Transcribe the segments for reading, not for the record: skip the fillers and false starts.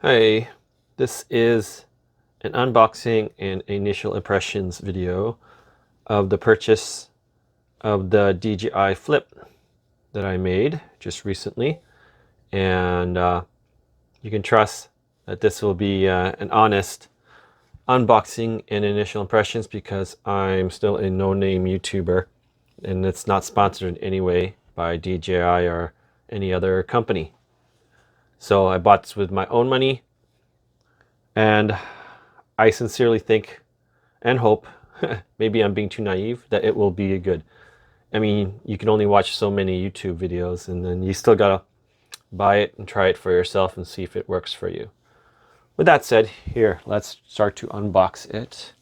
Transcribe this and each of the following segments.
Hey, this is an unboxing and initial impressions video of the purchase of the DJI Flip that I made just recently. And you can trust that this will be an honest unboxing and initial impressions because I'm still a no-name YouTuber and it's not sponsored in any way by DJI or any other company. So I bought this with my own money, and I sincerely think and hope, maybe I'm being too naive, that it will be good. I mean, you can only watch so many YouTube videos, and then you still gotta buy it and try it for yourself and see if it works for you. With that said, here, let's start to unbox it.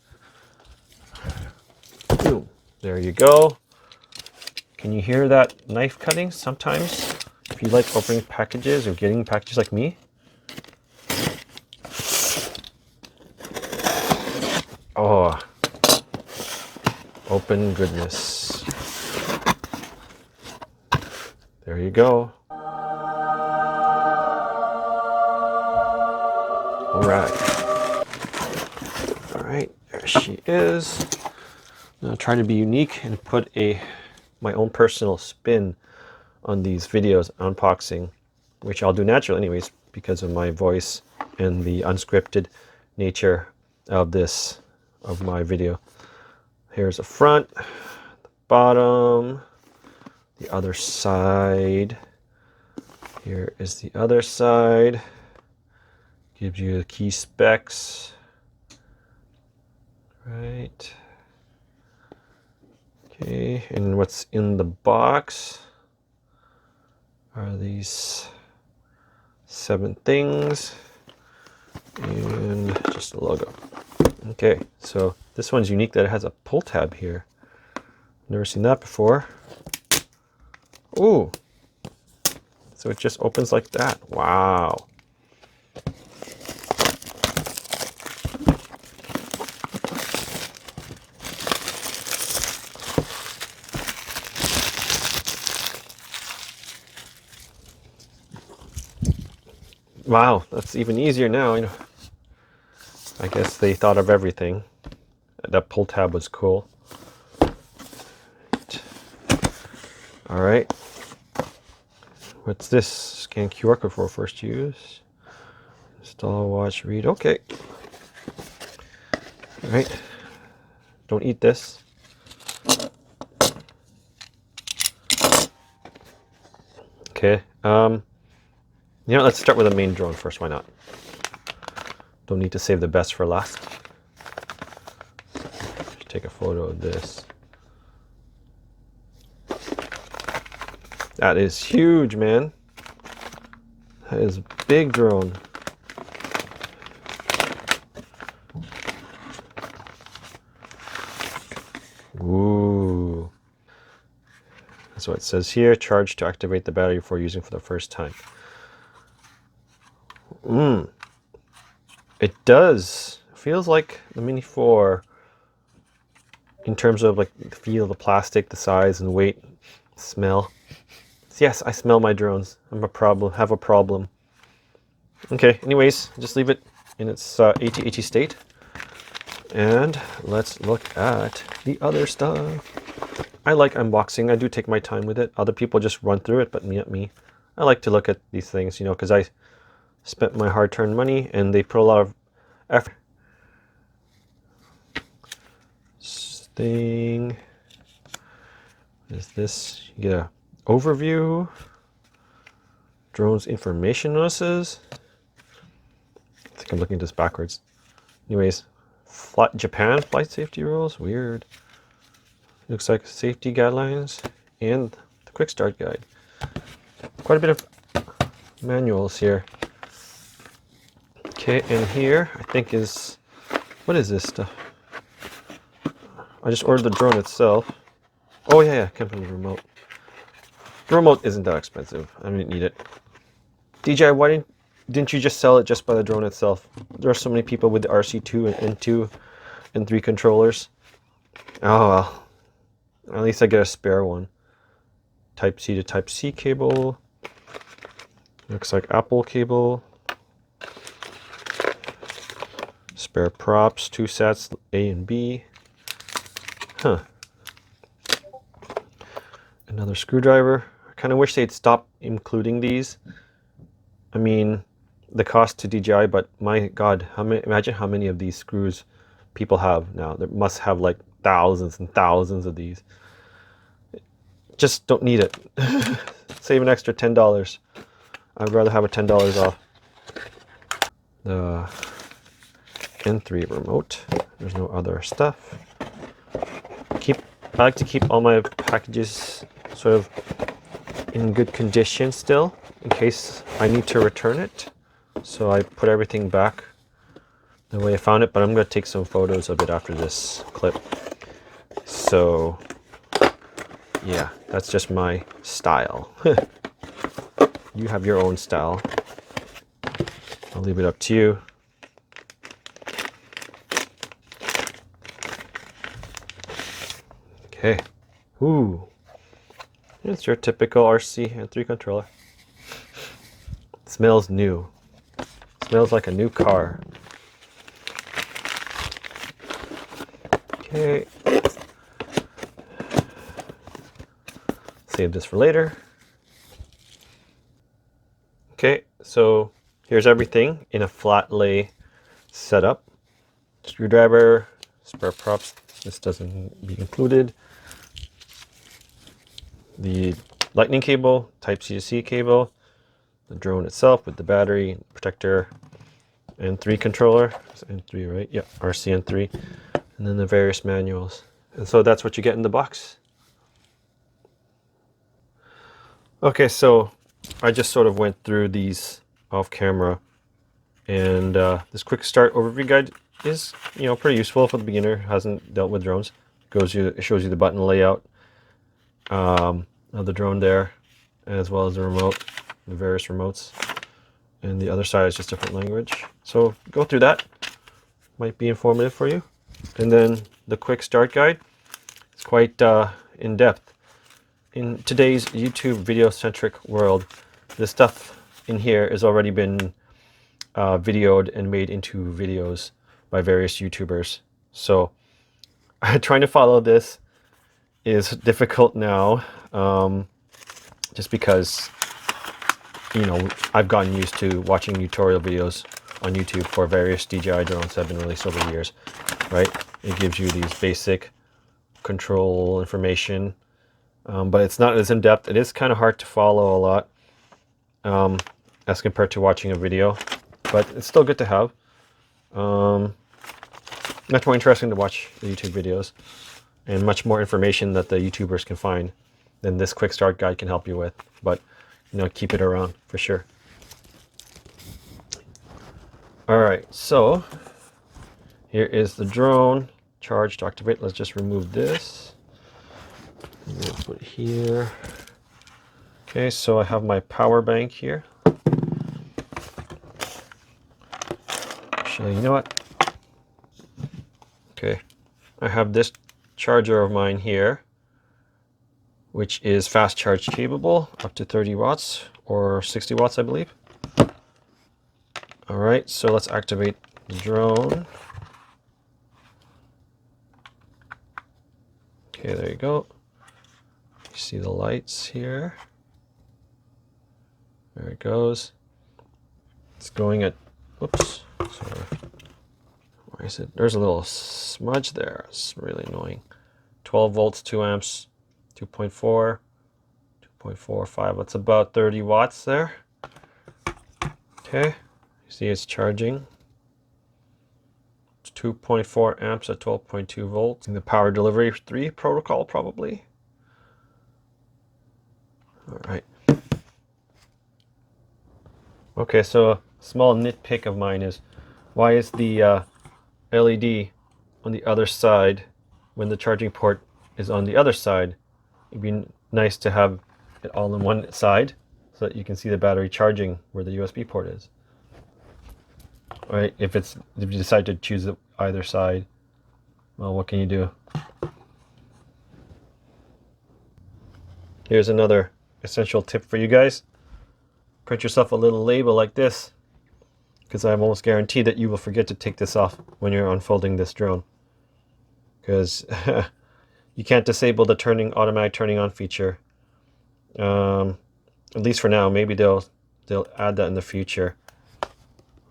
Boom. There you go. Can you hear that knife cutting sometimes? If you like opening packages or getting packages like me. Oh, open goodness. There you go. All right, there she is. Now try to be unique and put my own personal spin on these videos unboxing, which I'll do naturally anyways because of my voice and the unscripted nature of my video. Here's the front, the bottom, the other side. Here is the other side. Gives you the key specs. Right. Okay, and what's in the box are these 7 things and just a logo. Okay, so this one's unique that it has a pull tab here. Never seen that before. Ooh, so it just opens like that. Wow. Wow, that's even easier now. I guess they thought of everything. That pull tab was cool. All right. What's this? Scan QR code for first use. Install, watch, read. Okay. All right. Don't eat this. Okay. Let's start with the main drone first. Why not? Don't need to save the best for last. Take a photo of this. That is huge, man. That is a big drone. Ooh. That's what it says here. Charge to activate the battery before using for the first time. It does. Feels like the Mini 4 in terms of like the feel of the plastic, the size and weight, smell. Yes, I smell my drones. Have a problem. Okay, anyways, just leave it in its AT state. And let's look at the other stuff. I like unboxing. I do take my time with it. Other people just run through it, but me. I like to look at these things, because I spent my hard-earned money and they put a lot of effort. Thing. What is this? You get an overview. Drones information notices. I think I'm looking at this backwards. Anyways, Japan flight safety rules. Weird. Looks like safety guidelines and the quick start guide. Quite a bit of manuals here. Okay, and here I think is, what is this stuff? I just ordered the drone itself. Oh yeah, came from the remote. The remote isn't that expensive. I didn't need it. DJI, why didn't you just sell it just by the drone itself? There are so many people with the RC2 and N2 and 3 controllers. Oh well. At least I get a spare one. Type C to Type C cable. Looks like Apple cable. spare props, 2 sets, A and B. Huh. Another screwdriver. I kind of wish they'd stop including these. I mean, the cost to DJI, but my God, imagine how many of these screws people have now. They must have like thousands and thousands of these. Just don't need it. Save an extra $10. I'd rather have a $10 off. The N3 remote. There's no other stuff. I like to keep all my packages sort of in good condition still, in case I need to return it. So I put everything back the way I found it, but I'm going to take some photos of it after this clip. So yeah, that's just my style. You have your own style. I'll leave it up to you. Okay. Ooh. It's your typical RC and 3 controller. It smells new. It smells like a new car. Okay. Save this for later. Okay, so here's everything in a flat lay setup. Screwdriver, spare props. This doesn't be included. The lightning cable, Type-C to C cable, the drone itself with the battery, protector, N3 controller. It's N3, right? Yeah, RC-N3. And then the various manuals. And so that's what you get in the box. Okay, so I just sort of went through these off camera, and this quick start overview guide is, pretty useful for the beginner who hasn't dealt with drones. It shows you the button layout of the drone there, as well as the remote, the various remotes, and the other side is just different language. So go through that, might be informative for you. And then the quick start guide is quite in depth. In today's YouTube video-centric world, this stuff in here has already been videoed and made into videos by various YouTubers. So trying to follow this is difficult now, just because, I've gotten used to watching tutorial videos on YouTube for various DJI drones that have been released over the years, right? It gives you these basic control information, but it's not as in-depth. It is kind of hard to follow a lot as compared to watching a video, but it's still good to have. Much more interesting to watch the YouTube videos, and much more information that the YouTubers can find than this quick start guide can help you with. But, keep it around for sure. All right, so here is the drone. Charge to activate. Let's just remove this. We'll put it here. Okay, so I have my power bank here. Actually, you know what? Okay, I have this charger of mine here, which is fast charge capable, up to 30 watts or 60 watts, I believe. All right, so let's activate the drone. Okay, there you go. You see the lights here. There it goes. It's going at, whoops, sorry. Why is it? There's a little smudge there. It's really annoying. 12 volts, 2 amps, 2.4, 2.45. That's about 30 watts there. Okay, you see it's charging. It's 2.4 amps at 12.2 volts. The power delivery 3 protocol probably. All right. Okay, so a small nitpick of mine is, why is the LED on the other side when the charging port is on the other side? It'd be nice to have it all on one side so that you can see the battery charging where the USB port is. All right, if you decide to choose either side, well, what can you do? Here's another essential tip for you guys. Print yourself a little label like this because I'm almost guaranteed that you will forget to take this off when you're unfolding this drone, because you can't disable the automatic turning on feature, at least for now. Maybe they'll add that in the future,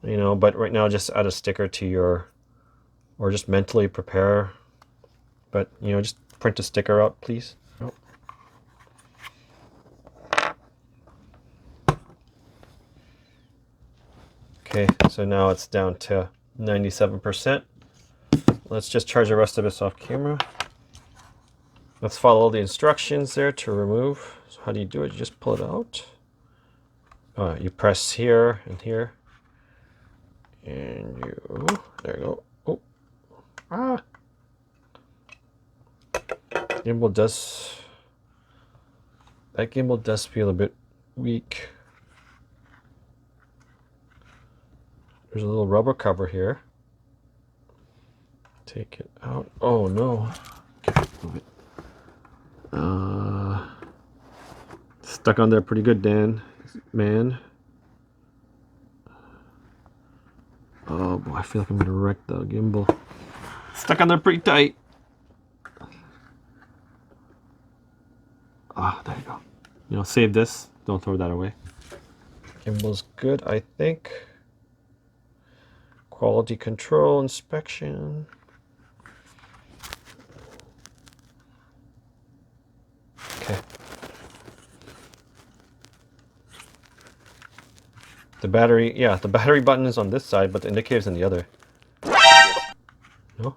you know, but right now just add a sticker to your, or just mentally prepare, but you know, just print a sticker out, please. Okay, so now it's down to 97%. Let's just charge the rest of this off camera. Let's follow the instructions there to remove. So how do you do it? You just pull it out. You press here and here. And there you go. Oh, gimbal does feel a bit weak. There's a little rubber cover here. Take it out. Oh no. Can't move it. Stuck on there pretty good, man. Oh boy, I feel like I'm gonna wreck the gimbal. Stuck on there pretty tight. Ah, there you go. You know, save this. Don't throw that away. Gimbal's good, I think. Quality control inspection. Okay. The battery button is on this side, but the indicator's on the other. No?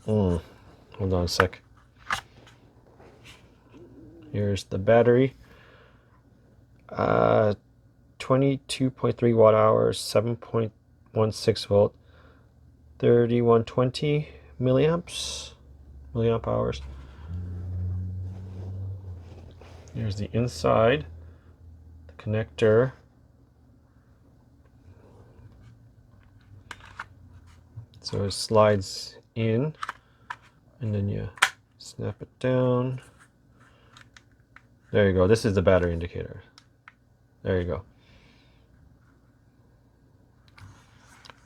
Hold on a sec. Here's the battery. 22.3 watt hours, 7.16 volt, 3120 milliamp hours. Here's the inside, the connector. So it slides in, and then you snap it down. There you go. This is the battery indicator. There you go.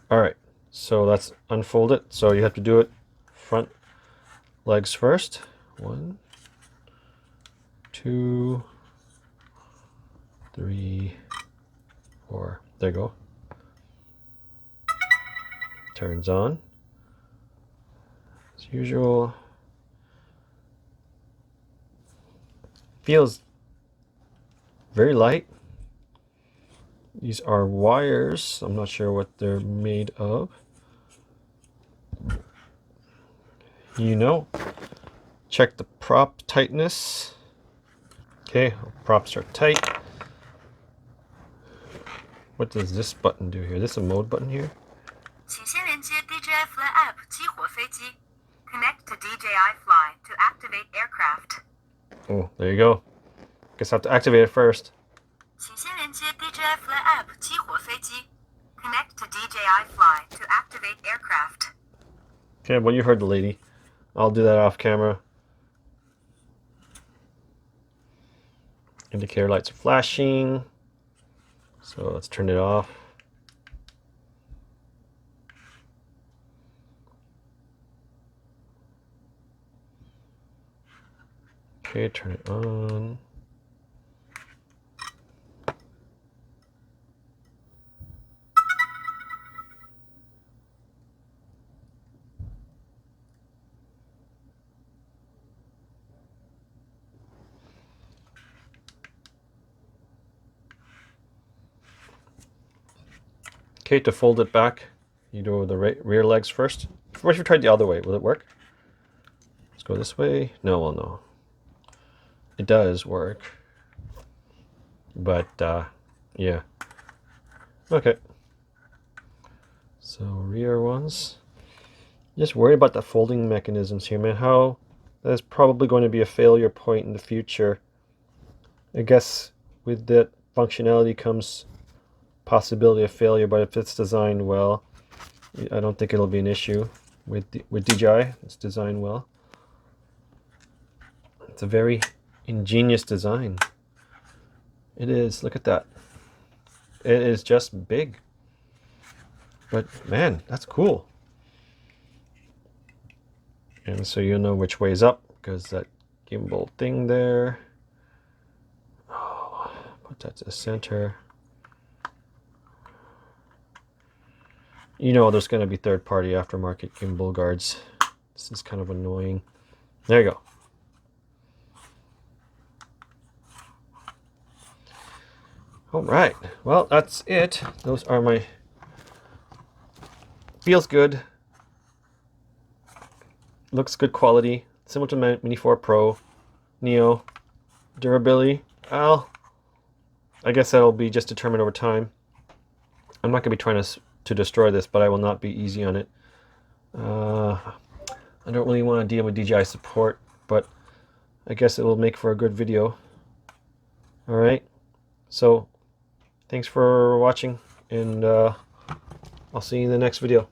All right, so let's unfold it. So you have to do it front legs first. 1, 2, 3, 4. There you go. Turns on as usual. Feels very light. These are wires. I'm not sure what they're made of. You know, check the prop tightness. Okay, props are tight. What does this button do here? This is a mode button here. 请先连接 DJI Fly app 激活飞机 Connect to DJI Fly to activate aircraft. Oh, there you go. Guess I have to activate it first. 请先连接 DJI Fly app 激活飞机 Connect to DJI Fly to activate aircraft. Okay, well, you heard the lady. I'll do that off camera. Indicator lights are flashing. So let's turn it off. Okay, turn it on. Okay, to fold it back, you do the rear legs first. What if you tried the other way? Will it work? Let's go this way. No, well, no. It does work. But, yeah. Okay. So, rear ones. Just worry about the folding mechanisms here, man. How that's probably going to be a failure point in the future. I guess with that functionality comes possibility of failure, but if it's designed well, I don't think it'll be an issue with DJI. It's designed well. It's a very ingenious design. It is. Look at that. It is just big. But man, that's cool. And so you'll know which way is up because that gimbal thing there. Oh, put that to the center. You know there's going to be third-party aftermarket gimbal guards. This is kind of annoying. There you go. All right. Well, that's it. Those are my... Feels good. Looks good quality. Similar to my Mini 4 Pro Neo. Durability. Well, I guess that'll be just determined over time. I'm not going to be trying to destroy this, but I will not be easy on it. I don't really want to deal with DJI support, but I guess it will make for a good video. All right. So, thanks for watching, and I'll see you in the next video.